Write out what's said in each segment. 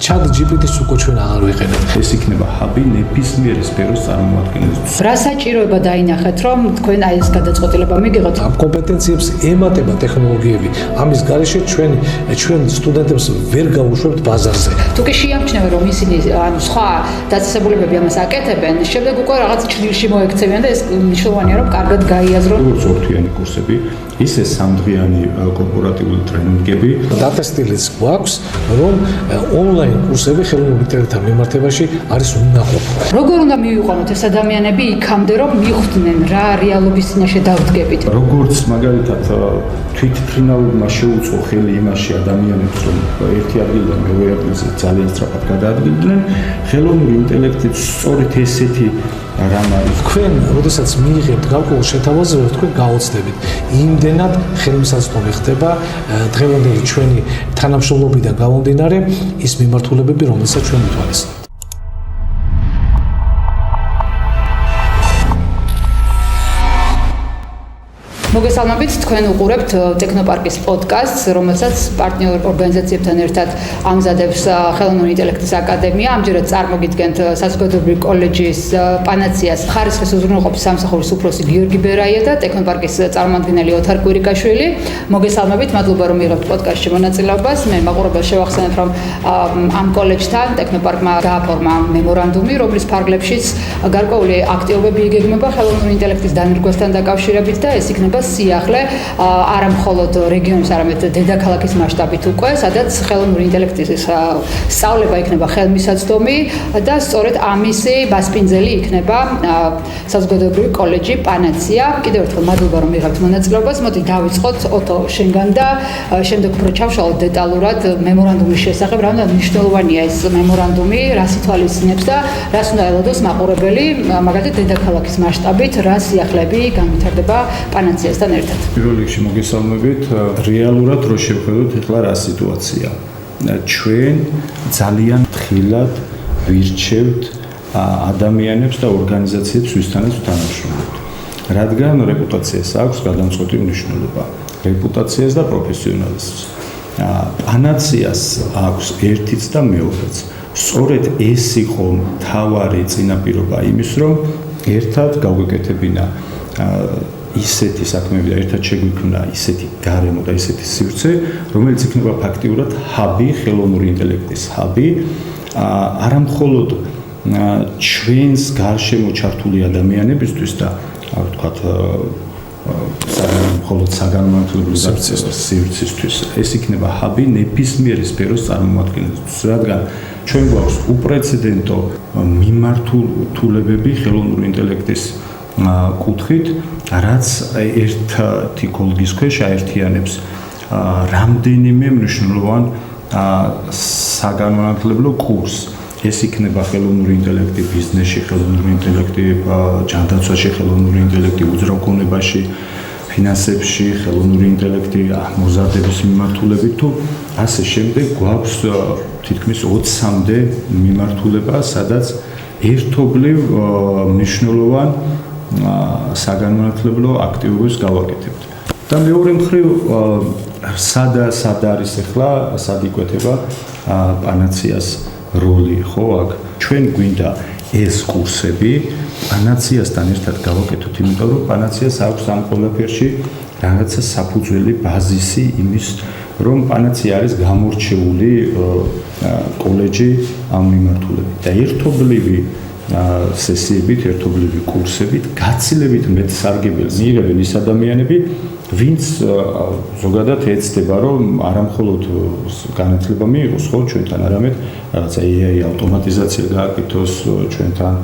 ChatGPT-ს უკვე ჩვენ აღარ ვიყენებთ. ეს იქნება ჰაბი ნებისმიერ სფეროს წარმომადგენლისთვის. რა საჭიროება დაინახეთ, რომ თქვენ აი ეს გადაწყვეტილება მიგიღოთ? ამ კომპეტენციებს ემატება ტექნოლოგიები. ამის გარეშე ჩვენ სტუდენტებს ვერ გავუშვებთ ბაზარზე. თუ კი შეამჩნევა, რომ ისინი სხვა დაწესებულებები ამას აკეთებენ, შემდეგ უკვე რაღაც ჭრილში მოექცევიან და ეს მნიშვნელოვანია, რომ კარგად გაიაზრონ. როგორც ორთვიანი კურსები, ისე სამდღიანი კორპორატიული ტრენინგები. დატესტილიც გვაქვს, რომ ონლაინ კურსები ხელოვნური ინტელექტთან მიმართებაში არის უნაყოფო. როგორ უნდა მივიყვანოთ ეს ადამიანები იქამდე, რომ მიხვდნენ რა რეალობის წინაშე დავდგებით? როგორც მაგალითად თვითმფრინავებმა შეუწყო ხელი იმაში ადამიანებს, რომ ერთი ადგილიდან მეორე ადგილზე ძალიან სწრაფად გადაადგილდნენ, ხელოვნური ინტელექტით სწორედ ესეთი რამ არის. თქვენ, როდესაც მიიღებთ გარკვეულ შეთავაზებას, თქვენ გაოცდებით. იმდენად ხელმისაწვდომი ხდება დღევანდელი ჩვენი თანამშრომლობიდან გამომდინარე ის მიმართულებები, რომელსაც ჩვენ ვითვალისწინებთ. მოგესალმებით, თქვენ უყურებთ ტექნოპარკის პოდკასტს, რომელსაც პარტნიორ ორგანიზაციებთან ერთად ამზადებს ხელოვნური ინტელექტის აკადემია. ამჯერად წარმოგიდგენთ საზოგადოებრივი კოლეჯის პანაციას ხარისხის უზრუნველყოფის სამსახურის უფროსი გიორგი ბერაია და ტექნოპარკის წარმომადგენელი ოთარ კვირიკაშვილი. მოგესალმებით, მადლობა რომ მიიღებთ პოდკასტში მონაწილეობას. მე მაყურებელს შევახსენებ, რომ ამ კოლეჯთან ტექნოპარკმა გააფორმა მემორანდუმი, რომლის ფარგლებშიც გარკვეული აქტივობები იგეგმება ხელოვნური ინტელექტის დანერგვასთან დაკავშირებით და ეს იქნება სიახლე არა მხოლოდ რეგიონის, არამედ დედაქალაქის მასშტაბით უკვე, სადაც ხელოვნური ინტელექტის სწავლება იქნება ხელმისაწვდომი და სწორედ ამისი მასპინძელი იქნება საზოგადოებრივი კოლეჯი პანაცია. კიდევ ერთხელ მადლობა რომ მიიღებთ მონაწილეობას. მოდი დავიწყოთ ოტო შენგან და შემდეგ უფრო ჩავშალოთ დეტალურად მემორანდუმის შესახებ. რამდენად მნიშვნელოვანია ეს მემორანდუმი, რას ითვალისწინებს და რას უნდა ელოდოს მაყურებელი, მაგალითად დედაქალაქის მასშტაბით, რა სიახლეები განვითარდება პანაცია. პირველ რიგში მოგესალმებით. რეალურად რო შევხედოთ ახლა რა სიტუაცია. ჩვენ ძალიან ფრთხილად ვირჩევთ ადამიანებს და ორგანიზაციებს, ვისთანაც ვთანამშრომლობთ. რადგან რეპუტაციას აქვს გადამწყვეტი მნიშვნელობა. რეპუტაციას და პროფესიონალიზმს. პანაციას აქვს ერთიც და მეორეც. სწორედ ეს იყო მთავარი წინაპირობა იმის, რომ ერთად გავგეკეთებინა ისეთი საქმეები და ერთად შეგვიქმნა ისეთი გარემო და ისეთი სივრცე, რომელიც იქნება ფაქტიურად ჰაბი, ხელოვნური ინტელექტის ჰაბი, არა მხოლოდ ჩვენს გარშემო ჩართული ადამიანებისთვის და ვთქვათ მხოლოდ საგანმანათლებლო სივრცისთვის, ეს იქნება ჰაბი ნებისმიერ სფეროს წარმომადგენლისთვის, რადგან ჩვენ გვაქვს უპრეცედენტო მიმართულებები ხელოვნური ინტელექტის კუთხით, რაც ერთი კოლგის ქვეშ აერთიანებს რამდენიმე მნიშვნელოვან საგანმანათლებლო კურსს. ეს იქნება ხელოვნური ინტელექტი ბიზნესში, ხელოვნური ინტელექტი ჯანდაცვაში, ხელოვნური ინტელექტი უძრავკონებაში, ფინანსებში, ხელოვნური ინტელექტი მოზარდების მიმართულებით თუ ასე შემდეგ. გვაქვს თითქმის 20-მდე მიმართულება, სადაც ერთობლივ მნიშვნელოვან საგანმანათლებლო აქტივობებს გავაკეთებთ. და მეორე მხრივ სად არის ახლა, სად იკვეთება პანაციას როლი, ხო, აქ ჩვენ გვინდა ეს კურსები პანაციასთან ერთად გავაკეთოთ, იმიტომ რომ პანაციას აქვს ამ ყველაფერში რაღაცა საფუძველი, ბაზისი იმის, რომ პანაცია არის გამორჩეული კოლეჯი ამ მიმართულებით და ერთობლივი სესიებით, ერთობლივი კურსებით, გაცილებით მეტ სარგებელს მიიღებენ ის ადამიანები, ვინც ზოგადად ეცდება, რომ არა მხოლოდ განათლება მიიღოს, ხო, ჩვენთან, არამედ რაღაცა AI ავტომატიზაცია გააკეთოს ჩვენთან,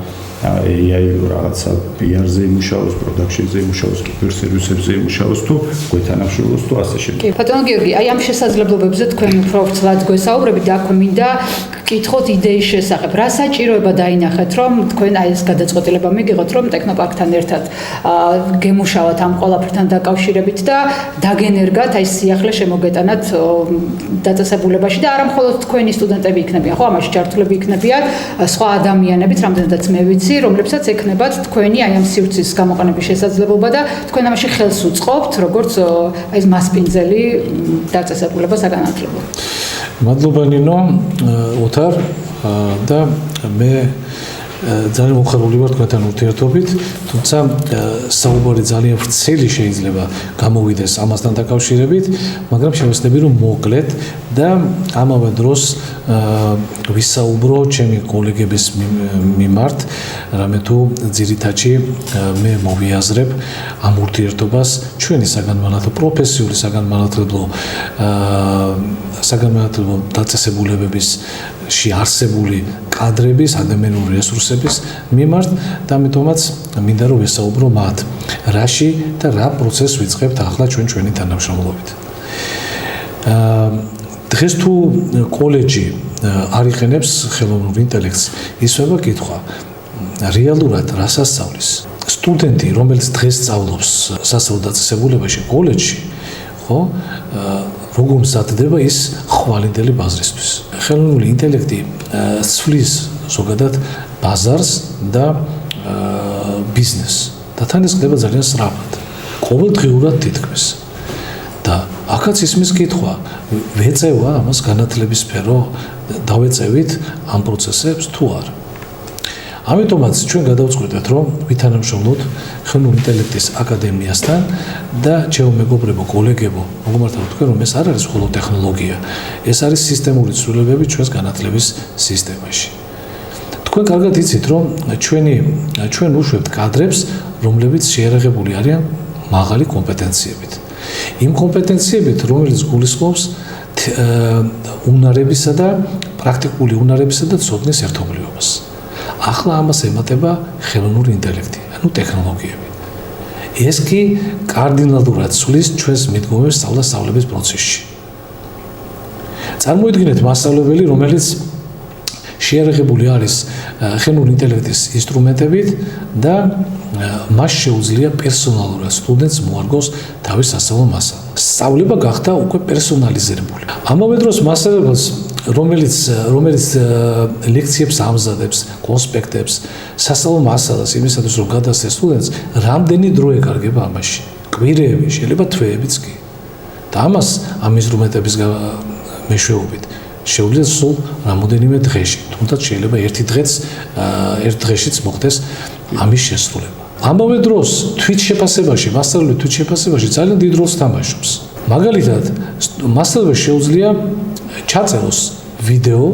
AI რაღაცა PR-ზე იმუშაოს, production-ზე იმუშაოს, კიბერსერვისებზე იმუშაოს თუ გვეთანამშრომლოს თუ ასე შემდეგ. კი, ბატონო გიორგი, აი ამ შესაძლებლობებზე თქვენ უფრო ვრცლად გვესაუბრებით და აქ მინდა გკითხოთ იდეის შესახებ. რა საჭიროება დაინახეთ, რომ თქვენ აი ეს გადაწყვეტილება მიგიღოთ, რომ ტექნოპარკთან ერთად გემუშავათ ამ ყველაფერთან დაკავშირებით და დაგენერგათ აი სიახლე შემოგეტანათ დაწესებულებაში და არა მხოლოდ თქვენი სტუდენტები იქნებიან, ხო, ამაში ჩართულები იქნებიან სხვა ადამიანებიც, რამდენადაც მე ვიცი, რომლებსაც ექნებათ თქვენი აი ამ სივრცის გამოყენების შესაძლებლობა და თქვენ ამაში ხელს უწყობთ, როგორც აი ეს მასპინძელი დაწესებულება საგანმანათლებლო. მადლობა ნინო, ოთარ და მე ძალიან მოხარული ვარ თქვენთან ურთიერთობით, თუმცა საუბარი ძალიან ვრცელი შეიძლება გამოვიდეს ამასთან დაკავშირებით, მაგრამ შევეცდები რომ მოკლედ და ამავე დროს ვისაუბრო ჩემი კოლეგების მიმართ, რამე თუ ძირითადში მე მოვიაზრებ ამ ურთიერთობას ჩვენი საგანმანათლებლო პროფესიული საგანმანათლებლო დაწესებულებების არსებული კადრების, ადამიანური რესურსების მიმართ და ამიტომაც მინდა რომ ვესაუბრო მათ, რაში და რა პროცესს ვიწყებთ ახლა ჩვენი თანამშრომლობით. დღეს თუ კოლეჯი არ იყენებს ხელოვნურ ინტელექტს, ისვება კითხვა, რეალურად რას ასწავლის? სტუდენტი, რომელიც დღეს სწავლობს სასწავლო დაწესებულებაში კოლეჯში, ხო? როგორ მზადდება ის ხვალინდელი ბაზრისთვის. ხელოვნური ინტელექტი ცვლის ზოგადად ბაზარს და ბიზნესს და თან ეს ხდება ძალიან სწრაფად. ყოველდღიურად თითქმის. და აქაც ისმის კითხვა, ვეწევა ამას განათლების სფერო, დავეწევით ამ პროცესებს თუ არა. ამიტომაც ჩვენ გადავწყვეტეთ, რომ ვითანამშრომლოთ ხელოვნური ინტელექტის აკადემიასთან და ჩემო მეგობრებო, კოლეგებო, მოგმართავ თქვენ, რომ ეს არ არის მხოლოდ ტექნოლოგია, ეს არის სისტემური ცვლილებები ჩვენს განათლების სისტემაში. თქვენ კარგად იცით, რომ ჩვენ უშვებთ კადრებს, რომლებიც შეიარაღებული არიან მაღალი კომპეტენციებით. იმ კომპეტენციებით, რომელიც გულისხმობს უნარებისა და პრაქტიკული უნარებისა და ცოდნის ერთობლიობას. ახლა ამას ემატება ხელოვნური ინტელექტი, ანუ ტექნოლოგიები. ეს კი კარდინალურად ცვლის ჩვენს მიდგომებს სწავლების პროცესში. წარმოიდგინეთ მასწავლებელი, რომელიც შეიარაღებული არის ხელოვნური ინტელექტის ინსტრუმენტებით და მას შეუძლია პერსონალურად სტუდენტს მოარგოს თავის სასწავლო მასალა. სწავლება გახდა უკვე პერსონალიზებული. ამავე დროს მასწავლებელს რომელიც ლექციებს ამზადებს, კონსპექტებს, სასწავლო მასალას იმისათვის რომ გადასცეს სტუდენტს, რამდენი დრო ეკარგება ამაში? კვირეები, შეიძლება თვეებიც კი. და ამას ამ ინსტრუმენტების მეშვეობით შეუძლია სულ რამოდენიმე დღეში, თუნდაც შეიძლება ერთ დღეშიც მოხდეს ამის შესრულება. ამავე დროს თვითშეფასებაში, მასწავლებელი თვითშეფასებაში ძალიან დიდ როლს თამაშობს. მაგალითად, მასწავლებელს შეუძლია ჩაწეროს ვიდეო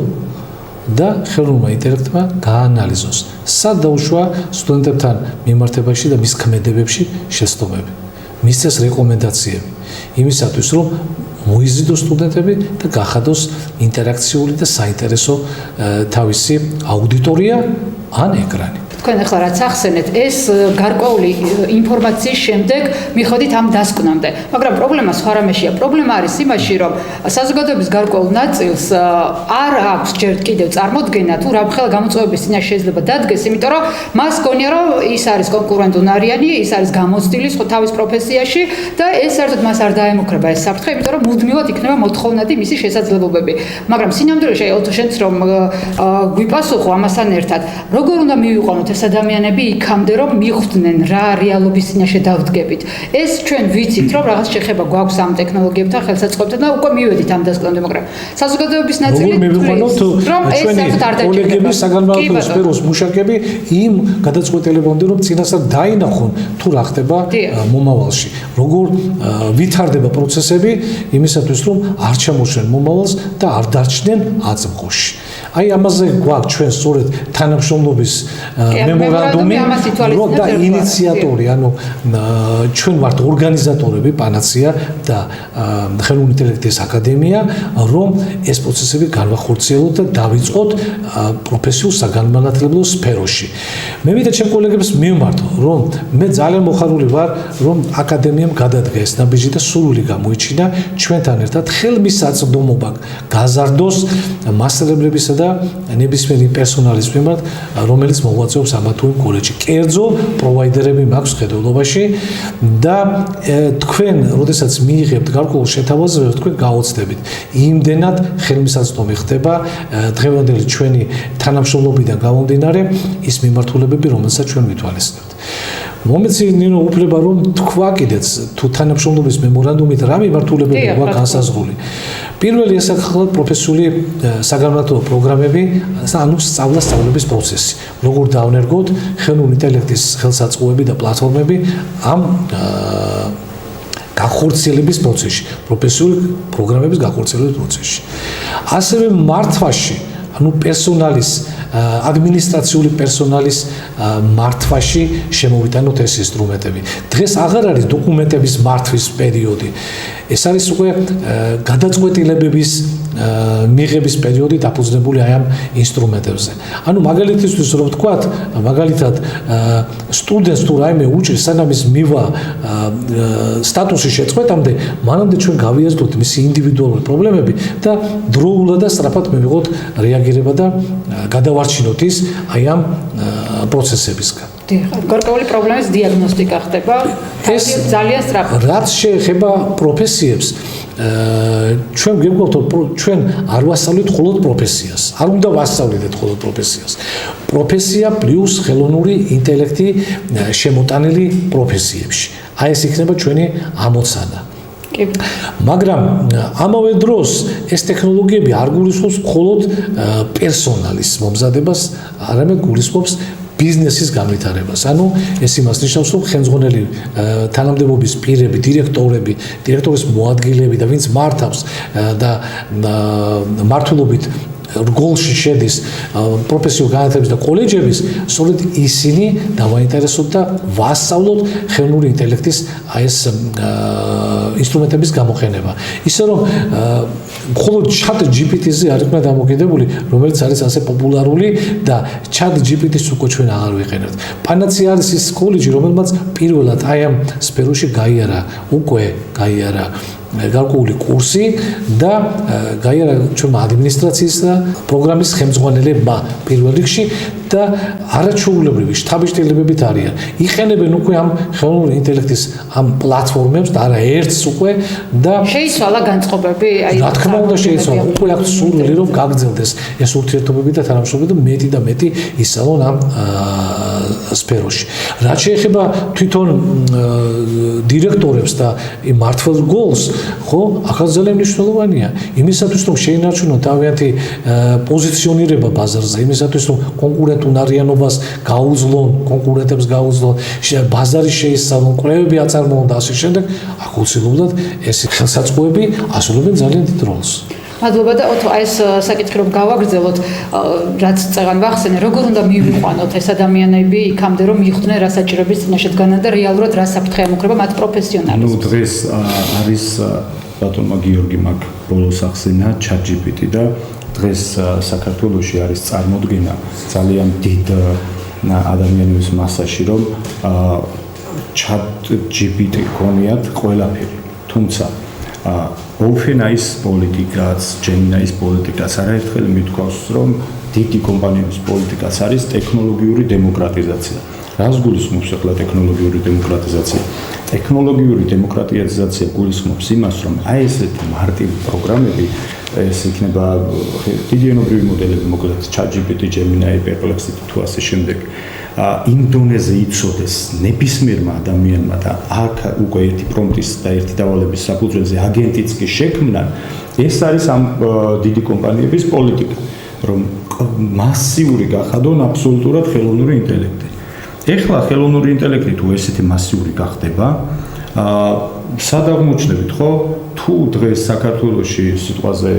და ხელოვნურმა ინტელექტმა გაანალიზოს, სად დაუშვა სტუდენტებთან მიმართებაში და მის ქმედებებში შეცდომები, მისცეს რეკომენდაციები იმისათვის, რომ მოიზიდოს სტუდენტები და გახადოს ინტერაქციული და საინტერესო თავისი აუდიტორია ან ეკრანი. თქვენ ახლა რაც ახსენეთ, ეს გარკვეული ინფორმაციის შემდეგ მიხოდით ამ დასკვნამდე. მაგრამ პრობლემა სხვა რამეშია. პრობლემა არის იმაში, რომ საზოგადოების გარკვეულ ნაწილს არ აქვს ჯერ კიდევ წარმოდგენა თუ რა მხოლოდ გამოწვევების წინაშე შეიძლება დადგეს, იმიტომ რომ მას გონია, რომ ის არის კონკურენტუნარიანი, ის არის გამოცდილი თავის პროფესიაში და ეს საერთოდ მას არ დაემუქრება ეს საფრთხე, იმიტომ რომ მუდმივად იქნება მოთხოვნადი მისი შესაძლებლობები. მაგრამ სინამდვილეში შენც რომ გვიპასუხო ამასთან ერთად, როგორ უნდა მივიყვანოთ ეს ადამიანები იქამდე რომ მიხვდნენ რა რეალობის წინაშე დავდგებით. ეს ჩვენ ვიცით რომ რაღაც შეხება გვაქვს ამ ტექნოლოგიებთან, ხელსაწყოებთან და უკვე მივედით ამ დასკვნამდე, მაგრამ საზოგადოების ნაწილი რომ ეს საერთოდ არ დაჭირდება. კოლეგების საგანმანათლებლო სფეროს მუშაკები იმ გადაწყვეტილებამდე რომ წინასწარ დაინახონ თუ რა ხდება მომავალში. როგორ ვითარდება პროცესები იმისათვის რომ არ ჩამოშენ მომავალს და არ დარჩნენ აწმყოში. აი ამაზე გვაქვს ჩვენ სწორედ თანამშრომლობის მემორანდუმი და ინიციატორი, ანუ ჩვენ ვართ ორგანიზატორები პანაცია და ხელოვნური ინტელექტის აკადემია, რომ ეს პროცესები განვახორციელოთ და დავიწყოთ პროფესიულ საგანმანათლებლო სფეროში. მე მინდა ჩემ კოლეგებს მივმართო, რომ მე ძალიან მოხარული ვარ, რომ აკადემიამ გადადგა ეს ნაბიჯი და სურვილი გამოიჩინა ჩვენთან ერთად ხელმისაწვდომობა გაზარდოს მასწავლებლებისა და ნებისმიერი პერსონალის მიმართ, რომელიც მოღვაწეობს ამა თუ იმ კოლეჯში. კერძო პროვაიდერები მაქვს ხედველობაში და თქვენ, როდესაც მიიღებთ გარკვეულ შეთავაზებებს, თქვენ გაოცდებით. იმდენად ხელმისაწვდომი ხდება დღევანდელი ჩვენი თანამშრომლობიდან გამომდინარე ის მიმართულებები, რომელსაც ჩვენ მითვალისწინებთ. მომეცინო უფლება რომ თქვა კიდეც თუ თანამშრომლობის მემორანდუმით რა მიმართულებები გვაქვს განსაზღვრული. პირველი ეს ახლა პროფესიული საგანმანათლებლო პროგრამები, ანუ სწავლების პროცესი. როგორ დავნერგოთ ხელოვნური ინტელექტის ხელსაწყოები და პლატფორმები ამ გახორციელების პროცესში, პროფესიული პროგრამების გახორციელების პროცესში. ასევე მართვაში, ანუ პერსონალის ადმინისტრაციული პერსონალის მართვაში შემოვიტანოთ ეს ინსტრუმენტები. დღეს აღარ არის დოკუმენტების მართვის პერიოდი. ეს არის უკვე გადაწყვეტილებების მიღების პერიოდი დაფუძნებული აი ამ ინსტრუმენტებზე. ანუ მაგალითისთვის რომ ვთქვათ, მაგალითად სტუდენტს თუ რაიმე უჭირს სანამ ის მივა სტატუსის შეწყვეტამდე, მანამდე ჩვენ გავიაზრდოთ მისი ინდივიდუალური პრობლემები და დროულად და სწრაფად მივიღოთ რეაგირება და გადავარჩინოთ ის აი ამ პროცესებისგან. გარკვეული პრობლემის დიაგნოსტიკა ხდება ძალიან სწრაფად. რაც შეეხება პროფესიებს, ჩვენ გვიგვაქვს ჩვენ არ ვასწავლეთ მხოლოდ პროფესიას. არ უნდა ვასწავლეთ მხოლოდ პროფესიას. პროფესია პლუს ხელოვნური ინტელექტი შემოტანილი პროფესიებში. აი ეს იქნება ჩვენი ამოცანა. მაგრამ ამავე დროს ეს ტექნოლოგიები არ გულისხმობს მხოლოდ პერსონალის მომზადებას, არამედ გულისხმობს ბიზნესის განვითარებას. ანუ ეს იმას ნიშნავს, რომ ხელმძღვანელი თანამდებობის პირები, დირექტორის მოადგილეები და ვინც მართავს და მართულობით რგოლში შედის პროფესიულ განათლების და კოლეჯების, სწორედ ისინი დავაინტერესოთ და ვასწავლოთ ხელოვნური ინტელექტის აი ეს ინსტრუმენტების გამოყენება. ისე რომ მხოლოდ chat GPT-ზე არ იქნა დამოკიდებული, რომელიც არის ასე პოპულარული და chat GPT-ს უკვე ჩვენ აღარ ვიყენებთ. პანაცია არის ის კოლეჯი, რომელმაც პირველად აი ამ სფეროში გაიარა გარკვეული კურსი და გაიარა ჩვენმა ადმინისტრაციის და პროგრამის ხელმძღვანელებმა პირველ რიგში და არაჩვეულებრივი შთაბეჭდილებებით არიან. იყენებენ უკვე ამ ხელოვნური ინტელექტის ამ პლატფორმებს და არა ერთს უკვე და შეიცვალა განწყობები, აი რა თქმა უნდა შეიცვალა. უკვე აქვს სურვილი რომ გაგრძელდეს ეს ურთიერთობები და თანამშრომლობა და მეტი და მეტი ისწავლონ ამ სფეროში. რაც შეეხება თვითონ დირექტორებს და იმ მართლ გოლს, ხო, ახლა ძალიან მნიშვნელოვანია იმისათვის რომ შეინარჩუნონ თავიანთი პოზიციონირება ბაზარზე, იმისათვის რომ კონკურენტუნარიანობას გაუძლონ, კონკურენტებს გაუძლონ, ბაზარი შეისწავლონ, კვლევები აწარმოონ და ასე შემდეგ, აუცილებლად ეს ხელსაწყოები ასრულებენ ძალიან დიდ როლს. მადლობა და ოთო აი ეს საკითხი რომ გავაგრძელოთ, რაც წეგან ვახსენე, როგორ უნდა მივიყვანოთ ეს ადამიანები იქამდე რომ მიხვდნენ რა საჭიროების წინაშედგანა და რეალურად რა საფრთხე ემუქრება მათ პროფესიონალებს. ნუ დღეს არის ბატონმა გიორგი მაგ ბოლოს ახსენა ChatGPT და დღეს საქართველოში არის წარმოდგენა ძალიან დიდ ადამიანების მასაში რომ ChatGPT გქონიათ ყველაფერი, თუმცა OpenAI-ის პოლიტიკაც, Gemini-ის პოლიტიკაც არაერთხელ მithქვავს, რომ დიდი კომპანიების პოლიტიკაც არის ტექნოლოგიური დემოკრატიზაცია. რას გულისხმობს ახლა ტექნოლოგიური დემოკრატიზაცია? ტექნოლოგიური დემოკრატიზაცია გულისხმობს იმას, რომ აი ესეთი მარტივი პროგრამები, ეს იქნება დიდი ენობრივი მოდელები, მოკლედ ChatGPT, Gemini, Perplexity თუ ასე შემდეგ. იმ დონეზე იცოდეს ნებისმიერმა ადამიანმა და აქ უკვე ერთი პრომპტის და ერთი დავალების საფუძველზე აგენტიც კი შექმნან, ეს არის ამ დიდი კომპანიების პოლიტიკა, რომ მასიური გახადონ აბსოლუტურად ხელოვნური ინტელექტი. ეხლა ხელოვნური ინტელექტი თუ ესეთი მასიური გახდება, სად აღმოჩნდებით, ხო? თუ დღეს საქართველოში სიტყვაზე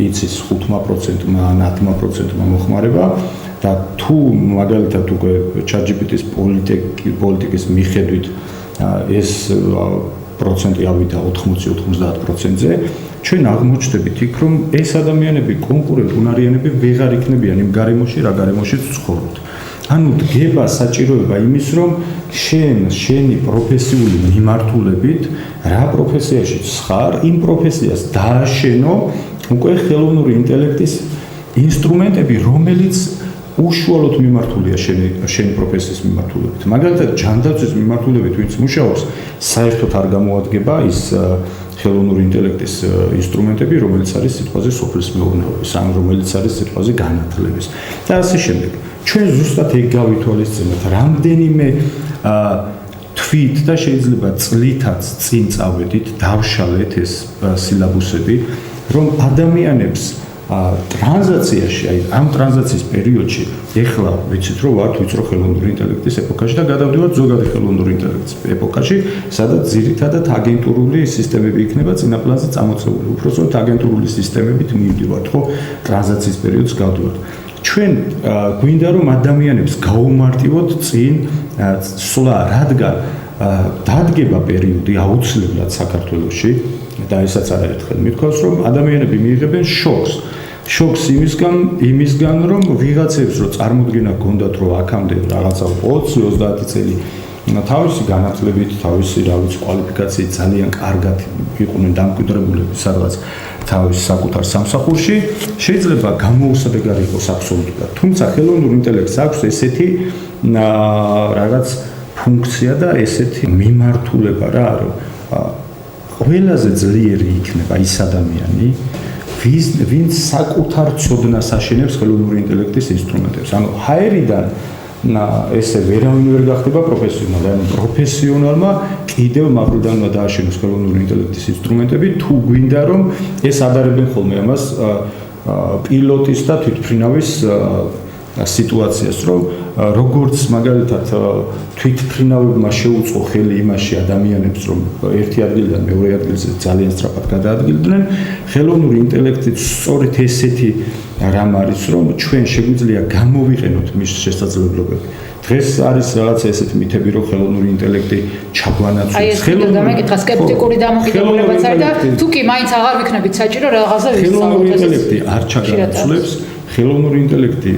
იცის 5%-მა, 10%-მა მოხმარება და თუ მაგალითად უკვე ChatGPT-ის პოლიტიკის მიხედვით ეს პროცენტი ავიდა 80-90%-ზე, ჩვენ აღმოჩნდებით იქ, რომ ეს ადამიანები კონკურენტუნარიანები ვეღარ იქნებიან იმ გარემოში, რა გარემოშიც ცხოვრობთ. ანუ დგება საჭიროება იმის, რომ შენი პროფესიული მიმართულებით რა პროფესიაშიც ხარ, იმ პროფესიას დააშენო უკვე ხელოვნური ინტელექტის ინსტრუმენტები, რომელიც უშუალოდ მიმართულია შენი პროფესიის მიმართულებით. მაგალითად, ჯანდაცვის მიმართულებით ვინც მუშაობს, საერთოდ არ გამოადგება ის ხელოვნური ინტელექტის ინსტრუმენტები, რომელიც არის სიტყვაზე სოფლის მეურნეობის, ან რომელიც არის სიტყვაზე განათლების და ასე შემდეგ. ჩვენ ზუსტად ეგ გავითვალისწინებთ, რამდენიმე თვით და შეიძლება წლითაც წინ წავედით, დავშალეთ ეს სილაბუსები, რომ ადამიანებს ტრანზაციაში, აი ამ ტრანზაციის პერიოდში, ეხლა ვიცით რომ ვართ ვიწრო ხელოვნური ინტელექტის ეპოქაში და გადავდივართ ზოგადი ხელოვნური ინტელექტის ეპოქაში, სადაც ძირითადად აგენტურული სისტემები იქნება წინა პლანზე წამოწეული. უпроსტოდ აგენტურული სისტემებით მივდივართ, ხო, ტრანზაციის პერიოდს გავდივართ. ჩვენ გვინდა რომ ადამიანებს გაუმარტივოთ წინ სვლა, რადგან დადგება პერიოდი აუცილებლად საქართველოში და ესაც არაერთხელ მithქვავს, რომ ადამიანები მიიღებენ შოკს იმისგან, რომ ვიღაცებს რო წარმოდგენა გქონდათ, რომ აქამდე რაღაცა 20-30 წელი თავისი განათლებით, თავისი კვალიფიკაციით ძალიან კარგად იყვნენ დამკვიდრებულები სადღაც თავის საკუთარ სამსახურში, შეიძლება გამოუსადეგარი იყოს აბსოლუტურად. თუმცა ხელოვნურ ინტელექტს აქვს ესეთი რაღაც ფუნქცია და ესეთი მიმართულება რა, რომ ყველაზე ძლიერი იქნება ის ადამიანი, ვინც საკუთარ ცოდნას აშენებს ხელოვნური ინტელექტის ინსტრუმენტებს. ანუ ჰაერიდან ესე ვერავინ ვერ გახდება პროფესიონალი, ანუ პროფესიონალმა კიდევ მაყრიდან უნდა დააშენოს ხელოვნური ინტელექტის ინსტრუმენტები, თუ გვინდა რომ ეს ადარებენ ხოლმე ამას პილოტის და თვითმფრინავის სიტუაციას, რომ როგორც მაგალითად თვითმფრინავებმა შეუწყო ხელი იმაში ადამიანებს, რომ ერთი ადგილიდან მეორე ადგილზე ძალიან სწრაფად გადაადგილდნენ, ხელოვნური ინტელექტით სწორედ ესეთი რამ არის, რომ ჩვენ შეგვიძლია გამოვიყენოთ მის შესაძლებლობები. დღეს არის რაღაცა ესეთი მითები, რომ ხელოვნური ინტელექტი ჩაგვანაცვლებს. აი ეს ხელოვნური დამოკიდება სკეპტიკური დამოკიდებულებაც არის და თუ კი მაინც აღარ ვიქნებით საჭირო რაღაცა ვისწავლოთ. ხელოვნური ინტელექტი არ ჩაგანაცვლებს. ხელოვნური ინტელექტი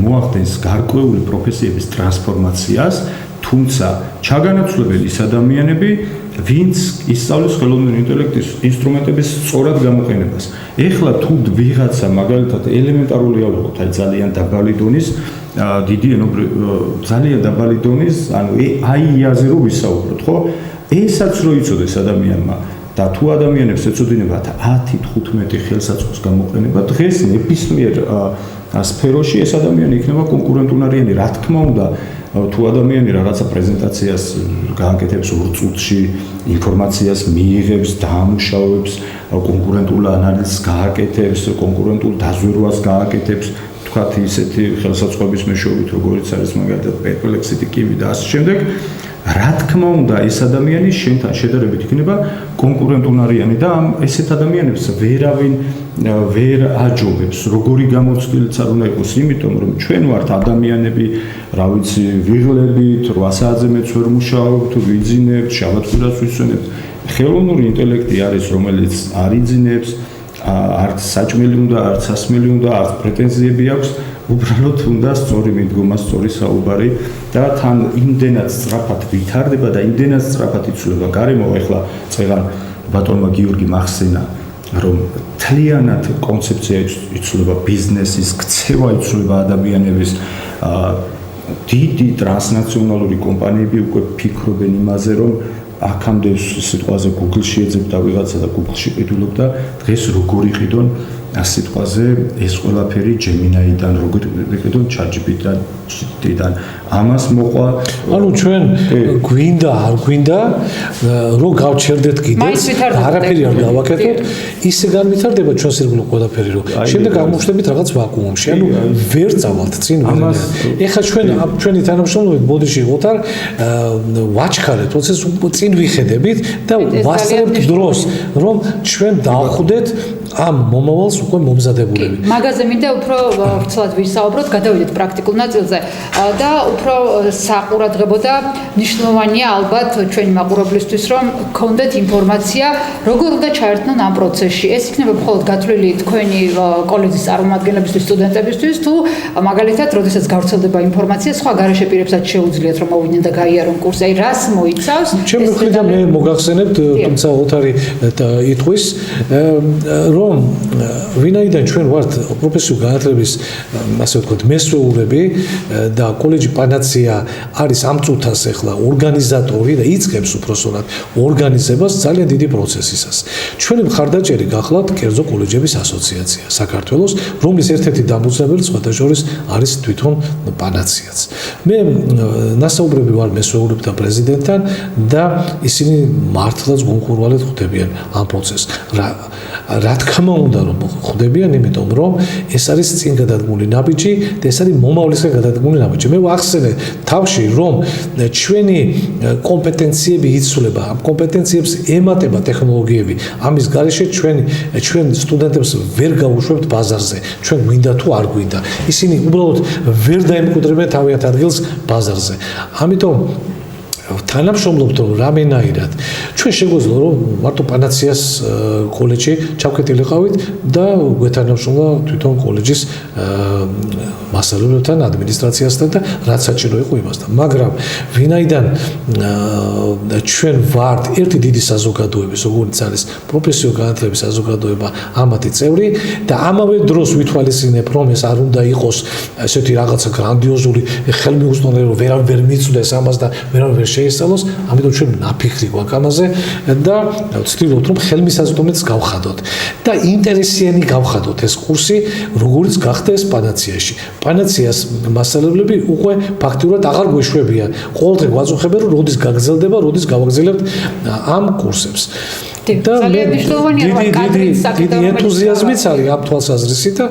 მოახდენს გარკვეული პროფესიების ტრანსფორმაციას, თუმცა ჩაგანაცვლებენ ის ადამიანები, ვინც ისწავლის ხელოვნური ინტელექტის ინსტრუმენტების სწორად გამოყენებას. ეხლა თუ ვიღაცა მაგალითად ელემენტარული ავიღოთ, აი ძალიან დაბალი დონის, ძალიან დაბალი დონის, ანუ AI-ზე რო ვისაუბროთ, ხო? ესაც რო იცოდეს ადამიანმა და თუ ადამიანებს ეცოდინებათ 10-15 ხელსაწყოს გამოყენება, დღეს ნებისმიერ სფეროში ეს ადამიანი იქნება კონკურენტუნარიანი. რა თქმა უნდა, თუ ადამიანი რაღაცა პრეზენტაციას გააკეთებს 2 წუთში, ინფორმაციას მიიღებს, დაამუშავებს, კონკურენტულ ანალიზს გააკეთებს, კონკურენტულ დაზვერვას გააკეთებს, თქვათ ისეთი ხელსაწყოების მეშვეობით, როგორიც არის მაგალითად Perplexity, Kimi და ასე შემდეგ. რა თქმა უნდა, ეს ადამიანი შენთან შედარებით იქნება კონკურენტუნარიანი და ესეთ ადამიანებს ვერავინ ვერ აჯობებს, როგორი გამოცდილიც არ უნდა იყოს, იმიტომ რომ ჩვენ ვართ ადამიანები, რა ვიცი, ვიღლებით, 8 საათზე მეც ვერ მუშაობთ, ვიძინებთ, შაბათ-კვირას ვისვენებთ. ხელოვნური ინტელექტი არის, რომელიც არ იძინებს, არც საჭმელი უნდა, არც სასმელი უნდა, არც პრეტენზიები აქვს. უბრალოდ უნდა სწორი მიდგომა, სწორი საუბარი და თან იმდენად სწრაფად ვითარდება და იმდენად სწრაფად იცვლება გარემო. ეხლა წეგან ბატონმა გიორგი მახსენა, რომ თლიანად კონცეფცია იცვლება ბიზნესის, ქცევა იცვლება ადამიანების, დიდი ტრანსნაციონალური კომპანიები უკვე ფიქრობენ იმაზე, რომ აქამდე სიტყვაზე Google-ში ეძებდა ვიღაცა და Google-ში ყიდულობდა, დღეს როგორ იყიდონ სიტყვაზე ეს ყველაფერი Gemini-დან, როგორ იყიდონ ChatGPT-დან. ამას მოყვა, ანუ ჩვენ გვინდა, არ გვინდა, რომ გავჩერდეთ კიდეც, არაფერი არ გავაკეთოთ, ისე განვითარდება ჩვენს ირგვლივ ყველაფერი, რომ შემდეგ აღმოჩნდებით რაღაც ვაკუუმში, ანუ ვერ წავალთ წინ ვერანაირად. ეხლა ჩვენი თანამშრომლობით ბოდიში ვიყოთ არ ვაჩქარეთ პროცესს, წინ ვიხედებით და ვასწრებთ დროს, რომ ჩვენ დავხვდეთ ამ მომავალს უკვე მომზადებულები. მაგაზე მინდა უფრო ვრცლად ვისაუბროთ, გადავიდეთ პრაქტიკულ ნაწილზე და უფრო საყურადღებო და მნიშვნელოვანია ალბათ ჩვენი მაყურებლისთვის, რომ გქონდეთ ინფორმაცია, როგორ უნდა ჩაერთონ ამ პროცესში. ეს იქნება მხოლოდ გათვლილი თქვენი კოლეჯის წარმომადგენლებისთვის, სტუდენტებისთვის, თუ მაგალითად, როდესაც გავრცელდება ინფორმაცია, სხვა გარეშე პირებსაც შეუძლიათ რომ მოვიდნენ და გაიარონ კურსი. აი რას მოიცავს? ჩემი მხრიდან მე მოგახსენებთ, თუმცა ოთარი იტყვის, რომ ვინაიდან ჩვენ ვართ პროფესიული განათლების ასე ვთქვათ მესვეურები და კოლეჯი პანაცია არის ამ წუთას ახლა ორგანიზატორი და იწყებს უпроსტად ორგანიზებას ძალიან დიდი პროცესისას. ჩვენი მხარდაჭერი გახლავთ კერძო კოლეჯების ასოციაცია საქართველოს, რომლის ერთ-ერთი დამფუძნებელი სხვათა შორის არის თვითონ პანაციაც. მე ნასაუბრები ვარ მესვეურებთან პრეზიდენტთან და ისინი მართლაც გულხურვალედ ხვდებიან ამ პროცესს. რა თქმა უნდა რომ ხვდებიან, იმიტომ რომ ეს არის წინ გადადგმული ნაბიჯი და ეს არის მომავლისკენ გადადგმული ნაბიჯი. მე ვახსენე თავში რომ ჩვენი კომპეტენციები იცვლება, ამ კომპეტენციებს ემატება ტექნოლოგიები. ამის გარეშე ჩვენ სტუდენტებს ვერ გავუშვებთ ბაზარზე. ჩვენ გვინდა თუ არ გვინდა. ისინი უბრალოდ ვერ დაემკვიდრებიან თავიანთ ადგილს ბაზარზე. ამიტომ თანამშრომლობთ რომ რამენაირად ჩვენ შეგვეძლო რომ მარტო პანაციას კოლეჯში ჩავკეტილიყავით და გვეთანამშრომლა თვითონ კოლეჯის მასწავლებლებთან, ადმინისტრაციასთან და რაც საჭირო იყო იმასთან. მაგრამ ვინაიდან ჩვენ ვართ ერთი დიდი საზოგადოების, როგორც არის პროფესიული განათლების საზოგადოება, ამათი წევრი და ამავე დროს ვითვალისწინებ რომ ეს არ უნდა იყოს ესეთი რაღაცა გრანდიოზული ხელმიუწვდომელი რომ ვერავინ ვერ მიწვდეს ამას და ვერავინ ვერ შეისწავლოს, ამიტომ ჩვენ ნაფიქრი გვაქვს ამაზე და ვცდილობთ რომ ხელმისაწვდომიც გავხადოთ და ინტერესიანი გავხადოთ ეს კურსი, როგორც გახდა ეს პანაციაში. პანაციას მასწავლებლები უკვე ფაქტიურად აღარ გვეშვებიან. ყოველდღე გვაწუხებენ რომ როდის გაგრძელდება, როდის გავაგრძელებთ ამ კურსებს. და დიდი ენთუზიაზმიც არის ამ თვალსაზრისით და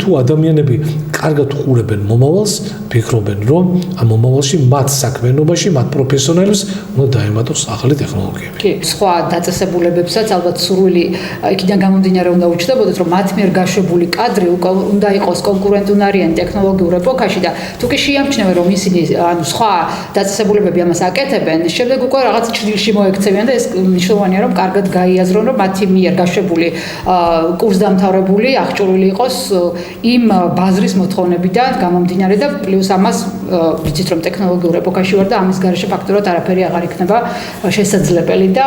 თუ ადამიანები კარგად უყურებენ მომავალს, ფიქრობენ რომ ამ მომავალში მათ საქმიანობაში, მათ პროფესიონალებს უნდა დაემატოს ახალი ტექნოლოგიები. კი, სხვა დაწესებულებებსაც ალბათ სურვილი იქიდან გამომდინარე უნდა უჩნდებოდეთ, რომ მათ მიერ გაშვებული კადრი უნდა იყოს კონკურენტუნარიანი ტექნოლოგიურ ეპოქაში და თუ კი შეამჩნევენ რომ ისინი სხვა დაწესებულებები ამას აკეთებენ, შემდეგ უკვე რაღაც ჭრილში მოექცევიან და ეს მნიშვნელოვანია რომ კარგად გაიაზრონ რომ მათი მიერ გაშვებული კურსდამთავრებული აღჭურვილი იყოს იმ ბაზრის მოთხოვნებიდან გამომდინარე და პლუს ამას ვიცით რომ ტექნოლოგიურ ეპოქაში ვარ და ამის გარეშე ფაქტურად არაფერი აღარ იქნება შესაძლებელი და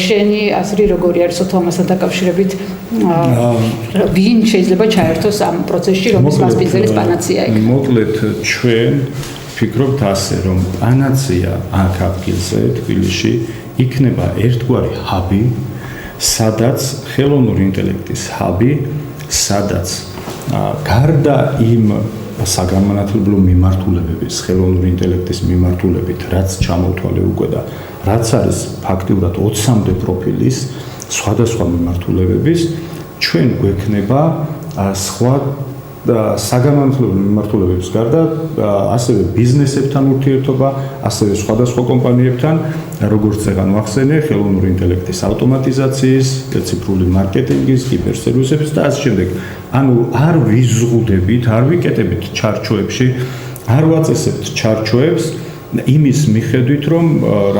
შენი აზრი როგორი არის ოთო ამასთან დაკავშირებით ვინ შეიძლება ჩაერთოს ამ პროცესში რომის მასპინძელის პანაცია იქნება? მოკლედ ჩვენ ვფიქრობთ ასე რომ პანაცია აქ ადგილზე თბილისში იქნება ერთგვარი ჰაბი, სადაც ხელოვნური ინტელექტის ჰაბი, სადაც გარდა იმ საგანმანათლებლო მიმართულებების, ხელოვნური ინტელექტის მიმართულებით, რაც ჩამოვთვალე უკვე და რაც არის ფაქტიურად 20-მდე პროფილის სხვადასხვა მიმართულებების, ჩვენ გვექნება სხვა საგანმანათლებლო მიმართულებების გარდა ასევე ბიზნესებთან ურთიერთობა, ასევე სხვადასხვა კომპანიებთან, როგორც წეგან ვახსენე, ხელოვნური ინტელექტის ავტომატიზაციის, ციფრული მარკეტინგის, კიბერსერვისების და ასე შემდეგ. ანუ არ ვიზღუდებით, არ ვიკეტებით ჩარჩოებში, არ ვაწესებთ ჩარჩოებს იმის მიხედვით, რომ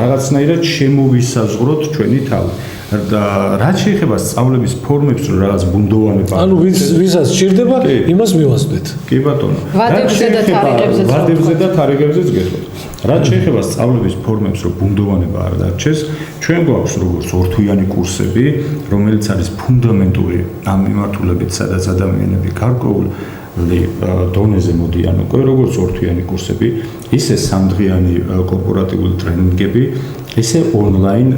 რაღაცნაირად შემოვისაზღვროთ ჩვენი თავი. და რაც შეეხება სწავლების ფორმებს, რომ რაღაც ბუნდოვანება ანუ ვისაც სჭირდება, იმას მივასწრეთ. კი ბატონო. ვადებზე და თარიღებზეც გეტყვით. რაც შეეხება სწავლების ფორმებს, რომ ბუნდოვანება არ დარჩეს, ჩვენ გვაქვს როგორც ორთვიანი კურსები, რომელიც არის ფუნდამენტური ამ მიმართულებით, სადაც ადამიანები გარკვეულ დონეზე მოდიან უკვე, როგორც ორთვიანი კურსები, ისე სამდღიანი კორპორატიული ტრენინგები, ისე ონლაინ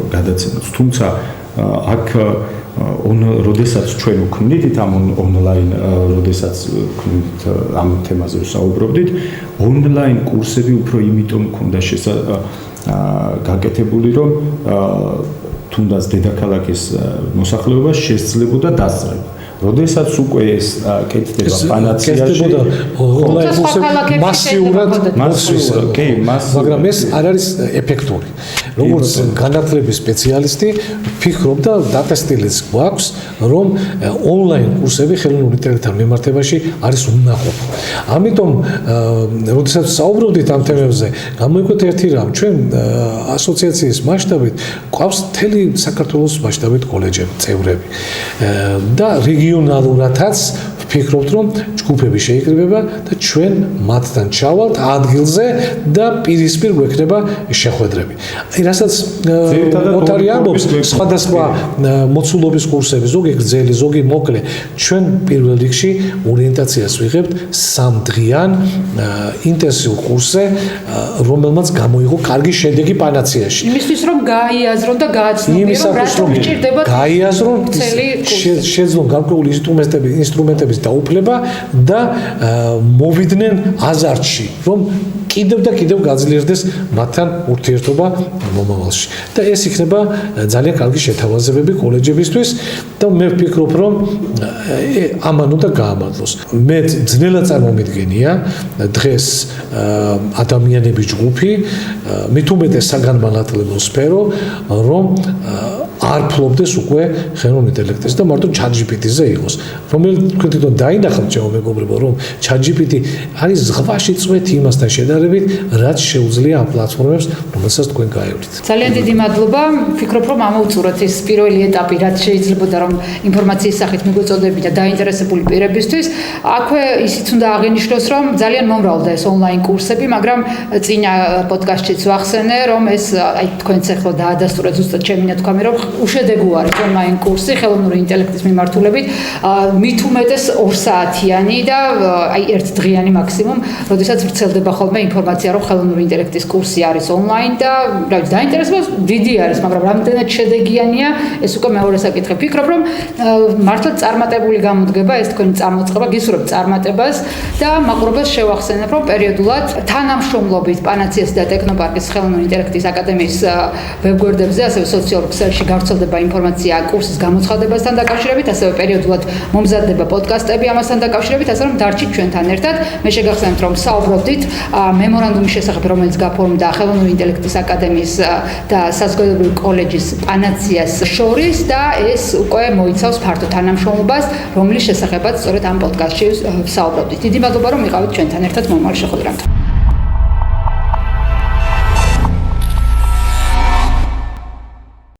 გადაცემაც. თუმცა აქ როდესაც ჩვენ ვქმნით ამ ონლაინ, როდესაც ვქმნით ამ თემაზე ვსაუბრობდით, ონლაინ კურსები უფრო იმიტომ ქონდა გაკეთებული, რომ თუნდაც დედაქალაქის მოსახლეობა შესძლებოდა დასწრება. როდესაც უკვე ეს კეთდება პანაციაში, მასიურად, მაგრამ ეს არ არის ეფექტური. როგორც განათლების სპეციალისტი ვფიქრობ და დატესტილიც გვაქვს, რომ ონლაინ კურსები ხელოვნური ინტელექტთან მიმართებაში არის უნაყოფო. ამიტომ, როდესაც საუბრობდით ამ თემებზე, გამოიკვეთ ერთი რამ, ჩვენ ასოციაციის მასშტაბით გვყავს მთელი საქართველოს მასშტაბით კოლეჯები, წევრები და რეგიონალურადაც ვფიქრობთ, რომ ჯგუფები შეიკრიბება და ჩვენ მათთან ჩავალთ ადგილზე და პირისპირ გვექნება შეხვედრები. აი, რასაც ოთარი ამბობს, სხვადასხვა მოცულობის კურსები, ზოგი გრძელი, ზოგი მოკლე, ჩვენ პირველ რიგში ორიენტაციას ვიღებთ 3 დღიან ინტენსიურ კურსზე, რომელმაც გამოიღო კარგი შედეგი პანაციაში. იმისთვის რომ გაიაზრონ და გააცნობიერონ, რატომ გჭირდება გაიაზრონ, შეძლონ გარკვეული ინსტრუმენტების დაუფლება და მოვიდნენ აზარტში, რომ კიდევ და კიდევ გაძლიერდეს მათთან ურთიერთობა მომავალში. და ეს იქნება ძალიან კარგი შეთავაზებები კოლეჯებისთვის და მე ვფიქრობ, რომ ამან უნდა გაამართლოს. მე ძნელად წარმომიდგენია დღეს ადამიანების ჯგუფი, მით უმეტეს საგანმანათლებლო სფერო, რომ არ ფლობდეს უკვე ხელოვნური ინტელექტის და მარტო ChatGPT-ზე იყოს. რომელიც თქვენ თვითონ დაინახავთ ჩემო მეგობრებო, რომ ChatGPT არის ზღვაში წვეთი იმასთან შედარებით, რაც შეუძლია ამ პლატფორმებს, რომელსაც თქვენ გაევლით. ძალიან დიდი მადლობა. ვფიქრობ, რომ ამოვწუროთ ეს პირველი ეტაპი, რაც შეიძლებოდა რომ ინფორმაციის სახით მიგვეწოდებით და დაინტერესებული პირებისთვის. აქვე ისიც უნდა აღინიშნოს, რომ ძალიან მომრავლდა ეს ონლაინ კურსები, მაგრამ წინა პოდკასტშიც ვახსენე, რომ ეს აი თქვენც ახლა დაადასტურეთ ზუსტად ჩემი ნათქვამი, რომ უშედეგო არის ონლაინ კურსი ხელოვნური ინტელექტის მიმართულებით, მით უმეტეს 2 საათიანი და აი 1 დღიანი მაქსიმუმ, როდესაც ვრცელდება ხოლმე ინფორმაცია, რომ ხელოვნური ინტელექტის კურსი არის ონლაინ და რა ვიცი, დაინტერესება დიდი არის, მაგრამ რამდენად შედეგიანია, ეს უკვე მეორე საკითხი. ვფიქრობ, რომ მართლა წარმატებული გამოდგება ეს თქვენი წამოწყება, გისურვებთ წარმატებას და მაყურებელს შევახსენებ, რომ პერიოდულად თანამშრომლობით პანაციას და ტექნოპარკის ხელოვნური ინტელექტის აკადემიის ვებგვერდებზე, ასევე სოციალურ ქსელში გავრცელდება ინფორმაცია კურსის გამოცხადებასთან დაკავშირებით, ასევე პერიოდულად მომზადდება პოდკასტები ამასთან დაკავშირებით, ასე რომ დარჩით ჩვენთან ერთად. მე შეგახსენებთ, რომ საუბრობდით მემორანდუმის შესახებ, რომელიც გაფორმდა ხელოვნური ინტელექტის აკადემიის და საზოგადოებრივი კოლეჯის პანაციას შორის და ეს უკვე მოიცავს ფართო თანამშრომლობას, რომლის შესახებაც სწორედ ამ პოდკასტში ვსაუბრობდით. დიდი მადლობა, რომ იყავით ჩვენთან ერთად მომავალ შეხვედრამდე.